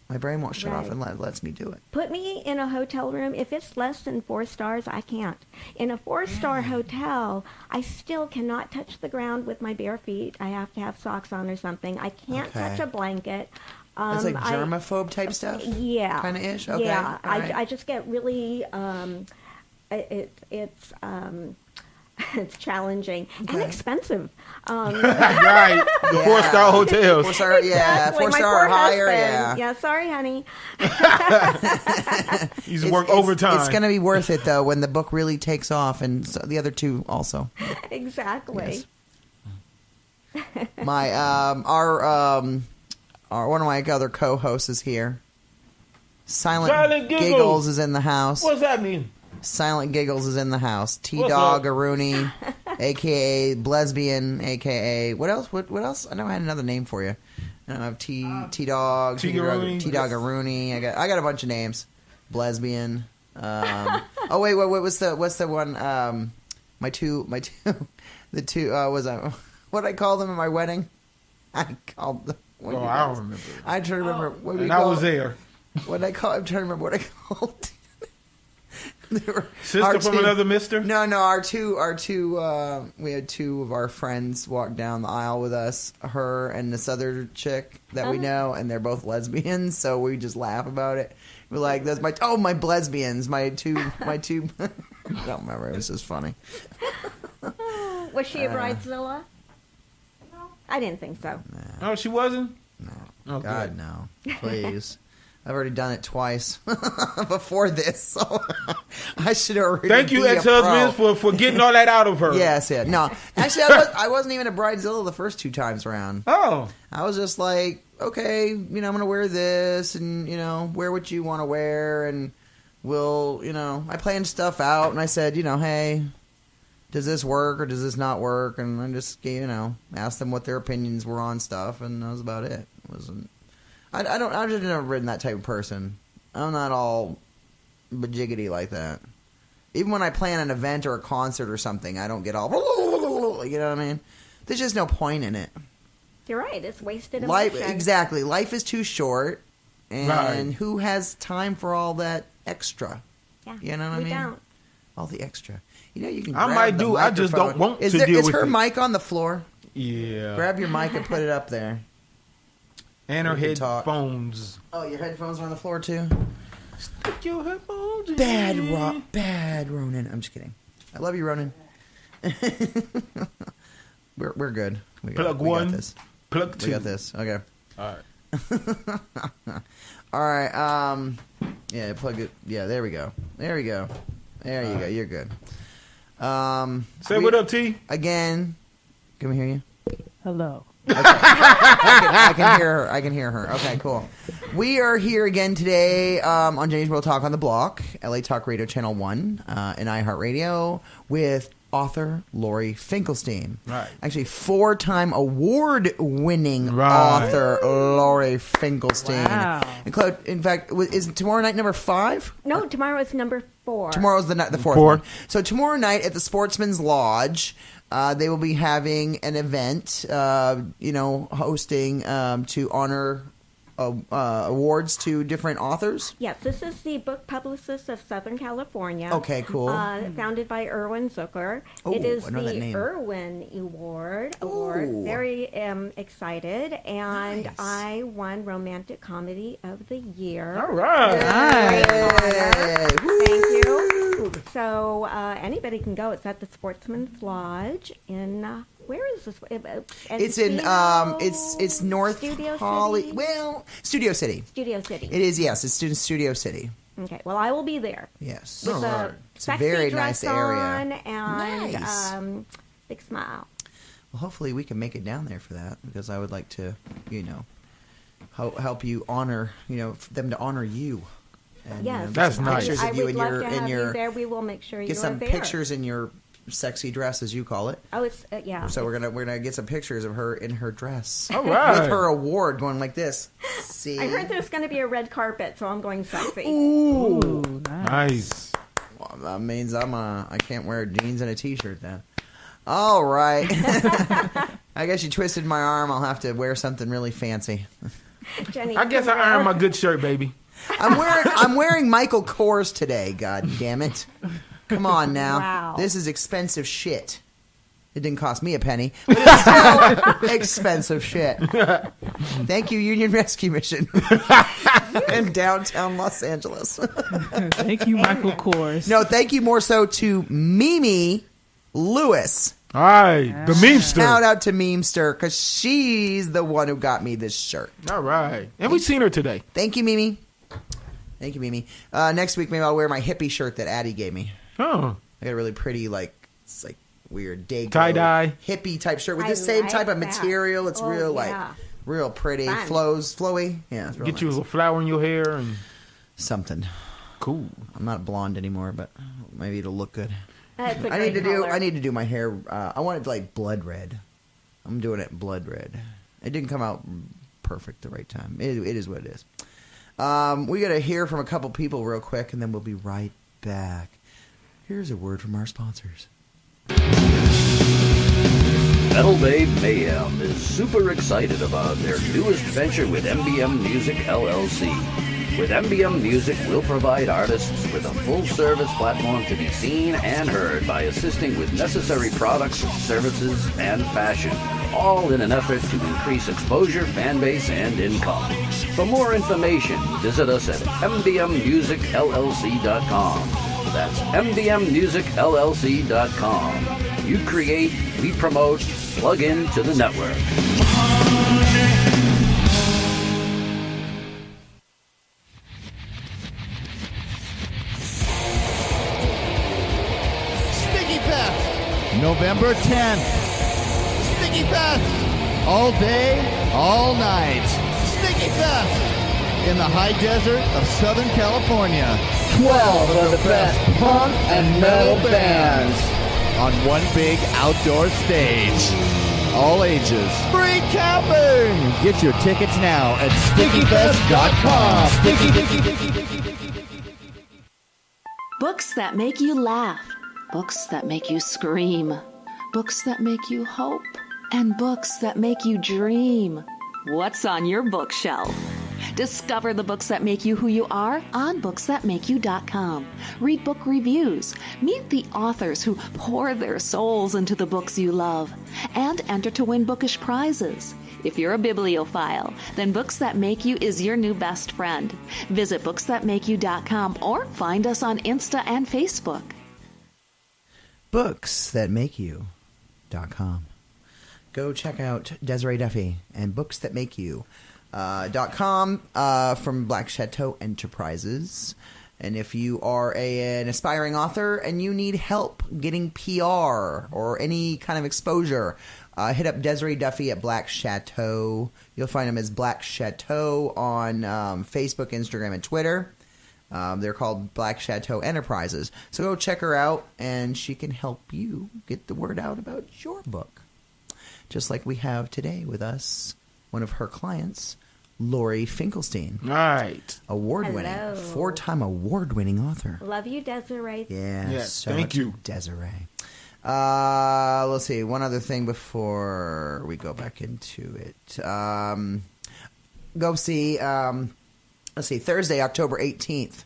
My brain won't shut off and lets me do it. Put me in a hotel room. If it's less than 4 stars, I can't. In a 4-star hotel, I still cannot touch the ground with my bare feet. I have to have socks on or something. I can't touch a blanket. It's like germaphobe type stuff? Yeah. Kind of ish? Okay. Yeah. Right. I just get really... it's challenging and expensive. Right. The 4-star hotels. 4-star, exactly. 4-star or higher, husband. Yeah, sorry, honey. You work overtime. It's going to be worth it, though, when the book really takes off, and so the other 2 also. Exactly. Yes. My, our one of my other co-hosts is here. Silent Giggles is in the house. What's that mean? Silent Giggles is in the house. T-Dog Aruni, a.k.a. Blesbian, a.k.a. What else? What else? I know I had another name for you. I have T-Dog, T-Dog Aruni. I got a bunch of names. Blesbian. Oh, wait, what's the one? My two, the two, what did I call them at my wedding? I called them. I don't remember. I try to remember. What and I was there. what I call. I'm trying to remember what I called. Sister from another mister? No. We had two of our friends walk down the aisle with us. Her and this other chick that we know, and they're both lesbians. So we just laugh about it. We're like, "That's my lesbians, my two." I don't remember. It was just funny. Was she a bridezilla? No, I didn't think so. Oh, she wasn't? No. Oh, God, no. Please. I've already done it twice before this, so I should already. Thank you, ex-husbands, for getting all that out of her. Yes, yeah. No, actually, I wasn't even a bridezilla the first two times around. Oh. I was just like, okay, I'm going to wear this, and, wear what you want to wear, and we'll, I planned stuff out, and I said, hey, does this work or does this not work? And I just, asked them what their opinions were on stuff, and that was about it. It wasn't. I've just never been that type of person. I'm not all bajiggity like that. Even when I plan an event or a concert or something, I don't get all, you know what I mean? There's just no point in it. You're right. It's wasted Life, emotion. exactly. Life is too short, and who has time for all that extra? Yeah, you know what I mean? We don't. All the extra. You can. I might do. I just don't want to deal with it. Is her mic on the floor? Yeah. Grab your mic and put it up there. And her headphones. Oh, your headphones are on the floor too? Stick your headphones in. Bad Ronan. I'm just kidding. I love you, Ronan. We're good. We got this. Plug two. We got this. Okay. All right. All right. Yeah, plug it. Yeah, there we go. There you go. You're good. Say what up, T. Again. Can we hear you? Hello. Okay. I can hear her. I can hear her. Okay, cool. We are here again today on Jenny's Real Talk on the Block, LA Talk Radio Channel 1, and iHeartRadio with author Laurie Finkelstein. Right. Actually, 4-time award-winning author Laurie Finkelstein. Wow. In fact, is tomorrow night number 5? No, tomorrow is number 4. Tomorrow's the fourth one. So tomorrow night at the Sportsman's Lodge, they will be having an event, hosting to honor awards to different authors. Yes, this is the Book Publicists of Southern California. Okay, cool. Founded by Erwin Zucker. Oh, it is I know that the name. Erwin Award. Ooh. Very excited, and Nice. I won Romantic Comedy of the Year. All right. Hey. Woo. Thank you. So anybody can go. It's at the Sportsman's Lodge in. Where is this? It's in it's North Studio Holly. City? Well, Studio City. Studio City. It is, yes. It's in Studio City. Okay. Well, I will be there. Yes. With Alright. a It's a sexy very dress nice area. on and Nice. big smile. Well, hopefully we can make it down there for that, because I would like to, help you honor, them to honor you. And, Yes, get That's some nice. pictures I of you would in love your to have in your you there. We will make sure you get are some there. pictures in your sexy dress, as you call it. Oh, it's yeah. So we're gonna get some pictures of her in her dress. All right. With her award going like this. See. I heard there's going to be a red carpet, so I'm going sexy. Ooh. Nice. Well, that means I can't wear jeans and a t-shirt then. All right. I guess you twisted my arm. I'll have to wear something really fancy. Jenny, I guess I ironed my good shirt, baby. I'm wearing Michael Kors today. God damn it! Come on now. Wow. This is expensive shit. It didn't cost me a penny, but it's still expensive shit. Thank you, Union Rescue Mission in downtown Los Angeles. Thank you, Michael Kors. No, thank you more so to Mimi Lewis. All right. The memester. Shout out to Memester, because she's the one who got me this shirt. All right. And we seen her today. Thank you, Mimi. Thank you, Mimi. Next week, maybe I'll wear my hippie shirt that Addie gave me. Oh. I got a really pretty, it's like weird Dago Tie-dye. hippie type shirt with I the same like type of that. material. It's Oh, real, yeah. real pretty. Fun. Flowy. Yeah, it's real Get you a nice. little flower in your hair and Something. cool. I'm not blonde anymore, but maybe it'll look good. It's a I need great to do. color. I need to do my hair. I want it like blood red. I'm doing it blood red. It didn't come out perfect the right time. It is what it is. We got to hear from a couple people real quick, and then we'll be right back. Here's a word from our sponsors. Metal Bay Mayhem is super excited about their newest venture with MBM Music LLC. With MBM Music, we'll provide artists with a full-service platform to be seen and heard by assisting with necessary products, services, and fashion, all in an effort to increase exposure, fan base, and income. For more information, visit us at mbmmusicllc.com. That's mbmmusicllc.com. You create, we promote, plug into the network. November 10th. Sticky Fest. All day, all night. Sticky Fest. In the high desert of Southern California. 12 of the best punk and metal bands. On one big outdoor stage. All ages. Free camping. Get your tickets now at stickyfest.com. Books that make you laugh. Books that make you scream, books that make you hope, and books that make you dream. What's on your bookshelf? Discover the books that make you who you are on booksthatmakeyou.com. Read book reviews, meet the authors who pour their souls into the books you love, and enter to win bookish prizes. If you're a bibliophile, then Books That Make You is your new best friend. Visit booksthatmakeyou.com or find us on Insta and Facebook. BooksThatMakeYou.com. Go check out Desiree Duffy and BooksThatMakeYou.com from Black Chateau Enterprises. And if you are an aspiring author and you need help getting PR or any kind of exposure, hit up Desiree Duffy at Black Chateau. You'll find him as Black Chateau on Facebook, Instagram, and Twitter. They're called Black Chateau Enterprises. So go check her out, and she can help you get the word out about your book. Just like we have today with us, one of her clients, Laurie Finkelstein. Right. Award-winning. Hello. 4-time award-winning author. Love you, Desiree. Yes. So thank much, you. Desiree. Let's see. One other thing before we go back into it. Go see... let's see, Thursday, October 18th,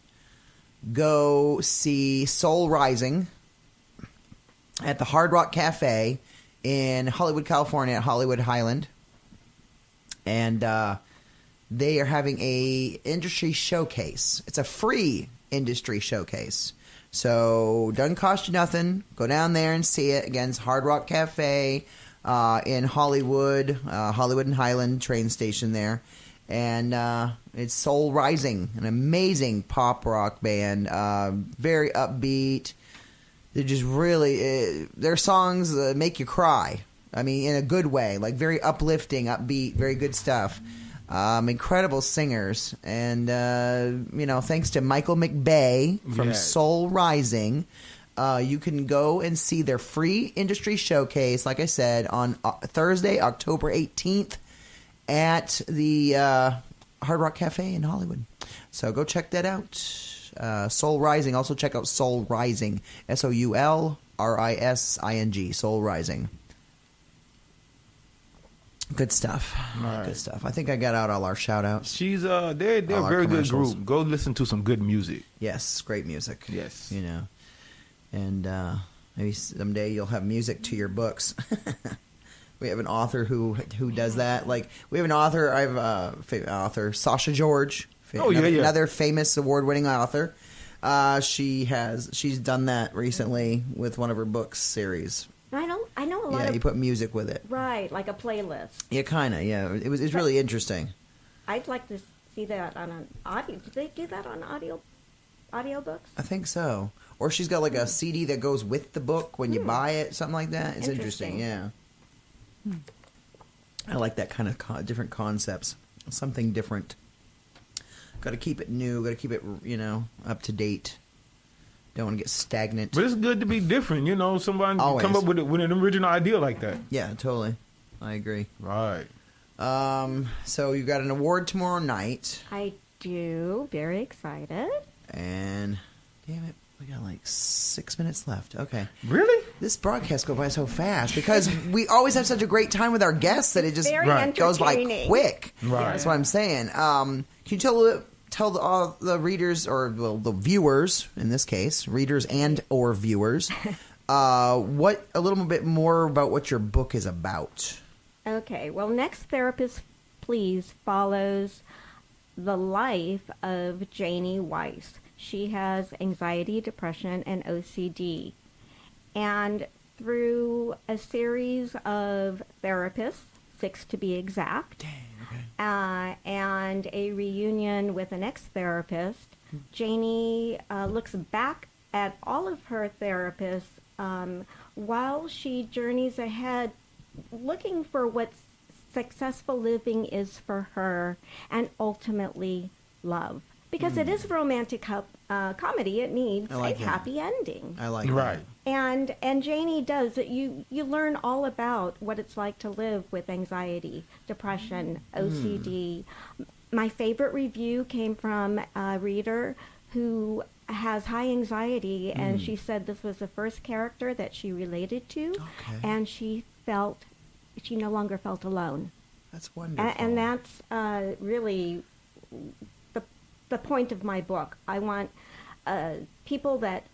go see Soul Rising at the Hard Rock Cafe in Hollywood, California, at Hollywood Highland. And they are having a industry showcase. It's a free industry showcase. So doesn't cost you nothing. Go down there and see it. Again, it's Hard Rock Cafe in Hollywood, Hollywood and Highland train station there. And it's Soul Rising, an amazing pop rock band, very upbeat. They're just really, their songs make you cry. I mean, in a good way, like very uplifting, upbeat, very good stuff. Incredible singers. And, thanks to Michael McBay from Soul Rising, you can go and see their free industry showcase, like I said, on Thursday, October 18th. At the Hard Rock Cafe in Hollywood. So go check that out. Soul Rising. Also check out Soul Rising. SOULRISING. Soul Rising. Good stuff. Right. Good stuff. I think I got out all our shout-outs. They're a very good group. Go listen to some good music. Yes, great music. Yes. And maybe someday you'll have music to your books. We have an author who does that. Like, we have an author. I have a author, Sasha George. Another famous award-winning author. She's done that recently with one of her books series. I know a lot. Yeah, you put music with it. Right, like a playlist. Yeah, kind of. Yeah, it's really interesting. I'd like to see that on an audio. Do they do that on audiobooks? I think so. Or she's got like a CD that goes with the book when you buy it, something like that. It's interesting. Yeah. I like that kind of different concepts. Something different. Got to keep it new. Got to keep it, up to date. Don't want to get stagnant. But it's good to be different. Somebody Always. come up with an original idea like that. Yeah, totally. I agree. Right. So you got an award tomorrow night. I do. Very excited. And, damn it, we got like 6 minutes left. Okay. Really? This broadcast goes by so fast because we always have such a great time with our guests that it just Very goes by quick. Right. That's what I'm saying. Can you tell tell all the readers, or the viewers in this case, readers and or viewers, a little bit more about what your book is about. Okay. Well, Next Therapist Please follows the life of Janie Weiss. She has anxiety, depression, and OCD. And through a series of therapists, 6 to be exact, and a reunion with an ex-therapist, Janie looks back at all of her therapists while she journeys ahead, looking for what successful living is for her, and ultimately love. Because it is romantic comedy, it needs a happy ending. I like right. that. And Janie does it. You learn all about what it's like to live with anxiety, depression, OCD. My favorite review came from a reader who has high anxiety, and she said this was the first character that she related to, and she no longer felt alone. That's wonderful. And that's really the point of my book. I want people that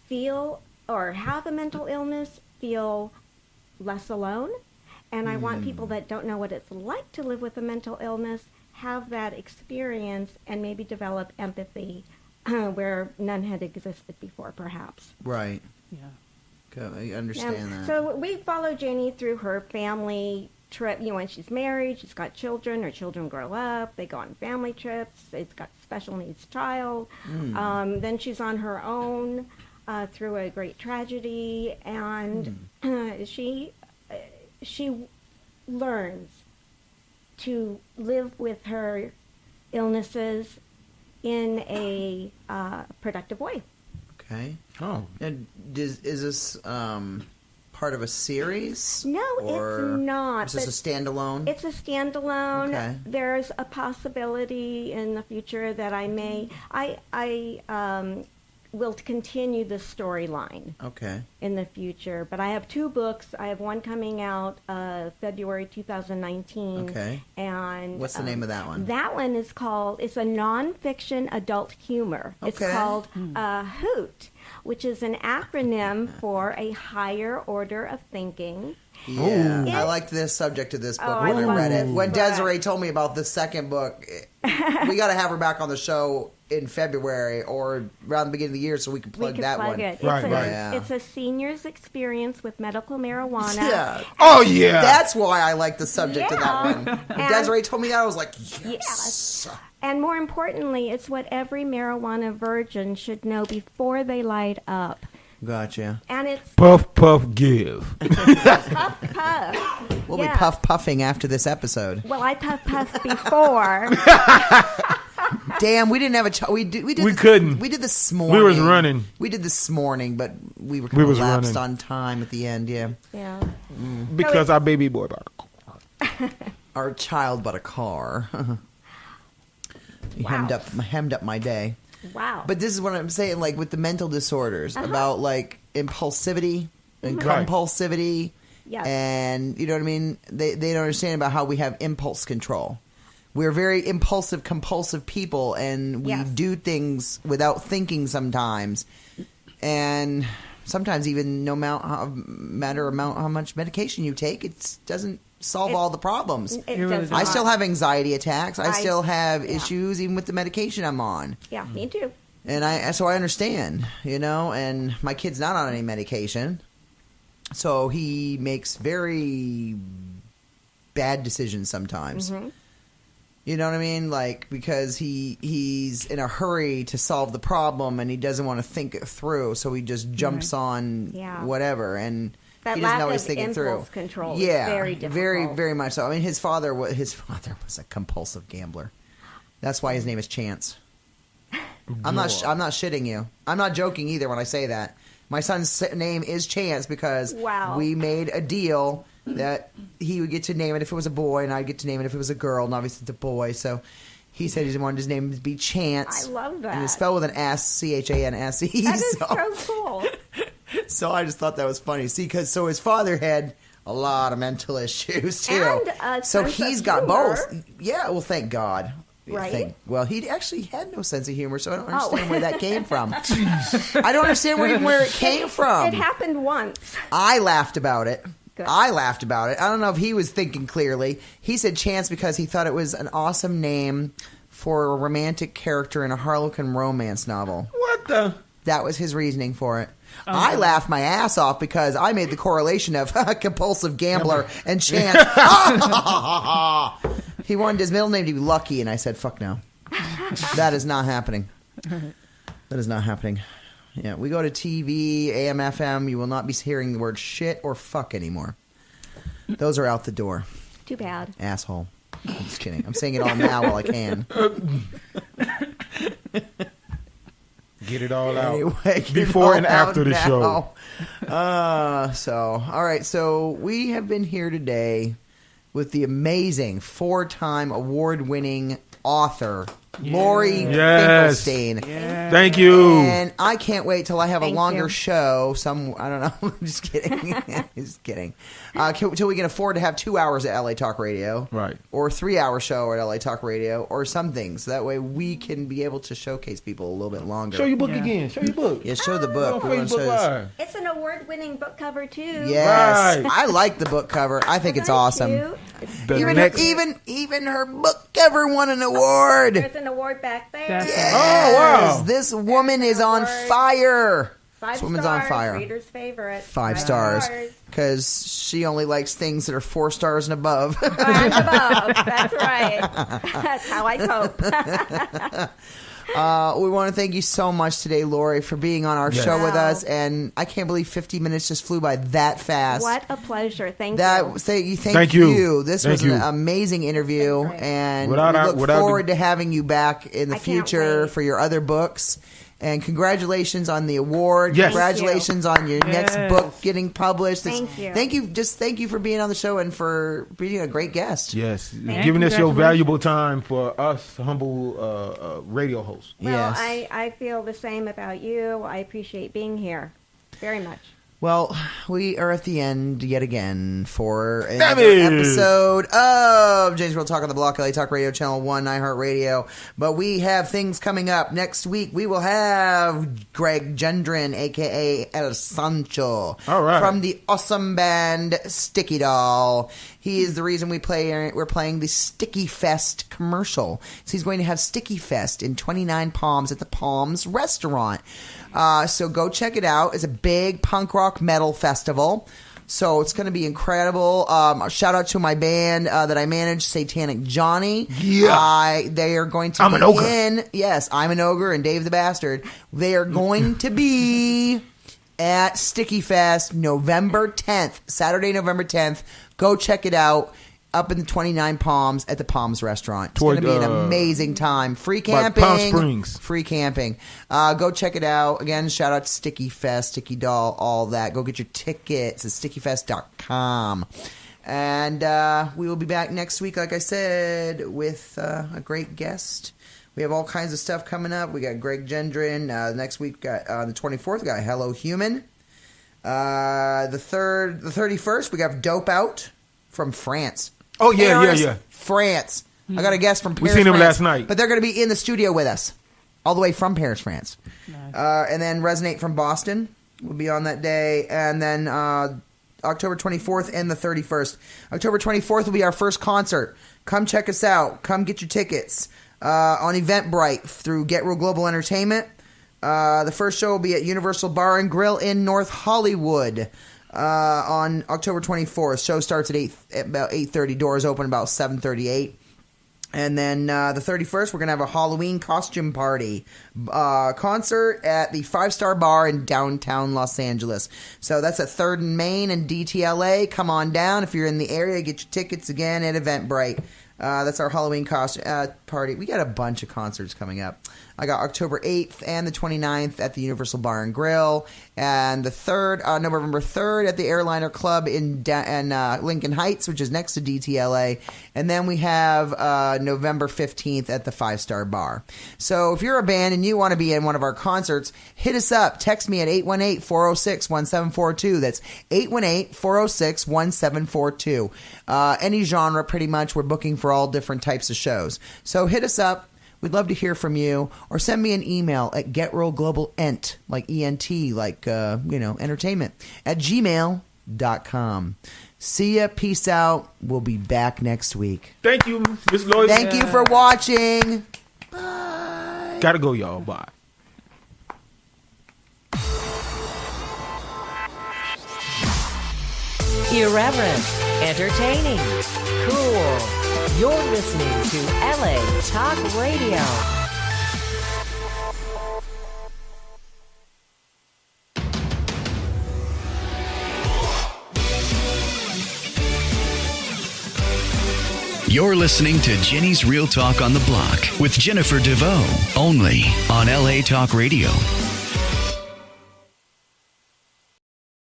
feel or have a mental illness feel less alone, and I want people that don't know what it's like to live with a mental illness have that experience and maybe develop empathy where none had existed before, perhaps. Right. Yeah. I understand that. So we follow Janie through her family trip. When she's married, she's got children. Her children grow up. They go on family trips. It's got special needs child. Then she's on her own through a great tragedy, and she learns to live with her illnesses in a productive way. Okay. Oh. And is this part of a series? No, or it's not. Is this a standalone? It's a standalone. Okay. There's a possibility in the future that I may. I will continue the storyline. Okay. In the future, but I have 2 books. I have one coming out February 2019. Okay. And what's the name of that one? That one is called. It's a nonfiction adult humor. Okay. It's called HOOT, which is an acronym for a higher order of thinking. Yeah, I liked the subject of this book when I read it. When Desiree told me about the second book, we got to have her back on the show in February or around the beginning of the year so we can plug that one. It's a senior's experience with medical marijuana. Yeah. Oh, yeah. That's why I like the subject of that one. When Desiree told me that, I was like, yes. And more importantly, it's what every marijuana virgin should know before they light up. Gotcha. And it's puff, puff, give. Puff, puff. We'll be puffing after this episode. Well, I puff before. Damn, we didn't have a. We couldn't. We did this morning. We was running. We did this morning, but we were kind of lapsed on time at the end. Yeah. Yeah. Because our baby boy bought a car. Our child bought a car. He hemmed up my day. Wow. But this is what I'm saying, like with the mental disorders, about like impulsivity and compulsivity. Yes. And you know what I mean? They don't understand about how we have impulse control. We're very impulsive, compulsive people, and we do things without thinking sometimes. And sometimes even no matter how much medication you take, it doesn't solve all the problems. I still have anxiety attacks. I still have issues even with the medication I'm on. Yeah, me too. And so I understand, and my kid's not on any medication. So he makes very bad decisions sometimes. Mm-hmm. You know what I mean? Like, because he's in a hurry to solve the problem and he doesn't want to think it through, so he just jumps on whatever, and that he doesn't lack always of think it through. Impulse control is very difficult. Very, very much so. I mean, his father was a compulsive gambler. That's why his name is Chance. I'm not shitting you. I'm not joking either when I say that. My son's name is Chance because we made a deal that he would get to name it if it was a boy, and I'd get to name it if it was a girl, and obviously it's a boy. So he said he wanted his name to be Chance. I love that. And it's spelled with an S, Chanse. That is so cool. So I just thought that was funny. See, because his father had a lot of mental issues too. And so he's got both. Yeah, well, thank God. Right? Well, he actually had no sense of humor, so I don't understand where that came from. I don't understand where it came from. It happened once. I laughed about it. Good. I laughed about it. I don't know if he was thinking clearly. He said Chance because he thought it was an awesome name for a romantic character in a Harlequin romance novel. What the? That was his reasoning for it. I laughed my ass off because I made the correlation of compulsive gambler and Chance. He wanted his middle name to be Lucky, and I said, fuck no. That is not happening. That is not happening. Yeah, we go to TV, AM, FM. You will not be hearing the word shit or fuck anymore. Those are out the door. Too bad. Asshole. I'm just kidding. I'm saying it all now while I can. Get it all out. Anyway, before and after the show. All right. So we have been here today with the amazing 4-time award-winning author, Laurie Finkelstein. Yes. Thank you. And I can't wait till I have a longer you. show. I don't know. I'm just kidding. Just kidding. Till we can afford to have 2 hours at LA Talk Radio. Right. Or a 3-hour show at LA Talk Radio or something. So that way we can be able to showcase people a little bit longer. Show your book again. Show your book. Yeah, show the book. Go on Facebook Live. It's an award-winning book cover too. Yes. Right. I like the book cover. I think it's Isn't it awesome. cute? Even her book cover won an award. There's an award back there. Yes. Oh, wow. This woman is on fire. 5 This woman's stars, on fire. Reader's favorite. 5 stars. Because she only likes things that are 4 stars and above. And above. That's right. That's how I cope. We want to thank you so much today, Laurie, for being on our show with us. And I can't believe 50 minutes just flew by that fast. What a pleasure. Thank you. Thank you. This was you. an amazing interview. And we Without look forward to having you back in the future for your other books. And congratulations on the award. Yes. Congratulations on your next book getting published. Thank you. Thank you for being on the show and for being a great guest. Yes. Giving us your valuable time for us humble radio hosts. Well, Yes. I feel the same about you. I appreciate being here very much. Well, we are at the end yet again for another episode of James Real Talk on the Block, LA Talk Radio, Channel 1, iHeartRadio. But we have things coming up. Next week, we will have Greg Gendron, a.k.a. El Sancho, from the awesome band Sticky Doll. He is the reason we're playing the Sticky Fest commercial. So he's going to have Sticky Fest in 29 Palms at the Palms restaurant. So go check it out. It's a big punk rock metal festival. So it's going to be incredible. Shout out to my band that I manage, Satanic Johnny. Yeah. They are going to I'm an ogre. Yes, I'm an ogre and Dave the Bastard. They are going to be at Sticky Fest November 10th, Saturday, November 10th. Go check it out. Up in the 29 Palms at the Palms restaurant. It's going to be an amazing time. Free camping. Palm Springs. Free camping. Go check it out. Again, shout out to Sticky Fest, Sticky Doll, all that. Go get your tickets at stickyfest.com. And we will be back next week, like I said, with a great guest. We have all kinds of stuff coming up. We got Greg Gendron. Next week, got on the 24th, we got Hello Human. The 31st, we got Dope Out from France. Oh, yeah, Paris, yeah. France. I got a guest from Paris, We seen him France, last night. But they're going to be in the studio with us. All the way from Paris, France. Nice. And then Resonate from Boston will be on that day. And then October 24th and the 31st. October 24th will be our first concert. Come check us out. Come get your tickets on Eventbrite through Get Real Global Entertainment. The first show will be at Universal Bar and Grill in North Hollywood. On October 24th. Show starts at about 8:30. Doors open about 7:38. And then the 31st, we're going to have a Halloween costume party concert at the 5-Star Bar in downtown Los Angeles. So that's at 3rd and Main and DTLA. Come on down. If you're in the area, get your tickets again at Eventbrite. That's our Halloween party. We got a bunch of concerts coming up. I got October 8th and the 29th at the Universal Bar and Grill. And the 3rd, November 3rd at the Airliner Club in Lincoln Heights, which is next to DTLA. And then we have November 15th at the 5-Star Bar. So if you're a band and you want to be in one of our concerts, hit us up. Text me at 818-406-1742. That's 818-406-1742. Any genre, pretty much. We're booking for for all different types of shows. So hit us up. We'd love to hear from you, or send me an email at getroglobalent, like ENT, like, entertainment, at gmail.com. See ya. Peace out. We'll be back next week. Thank you, Miss Lloyd. Thank you for watching. Bye. Gotta go, y'all. Bye. Irreverent, entertaining, cool. You're listening to LA Talk Radio. You're listening to Jenny's Real Talk on the Block with Jennifer DeVoe, only on LA Talk Radio.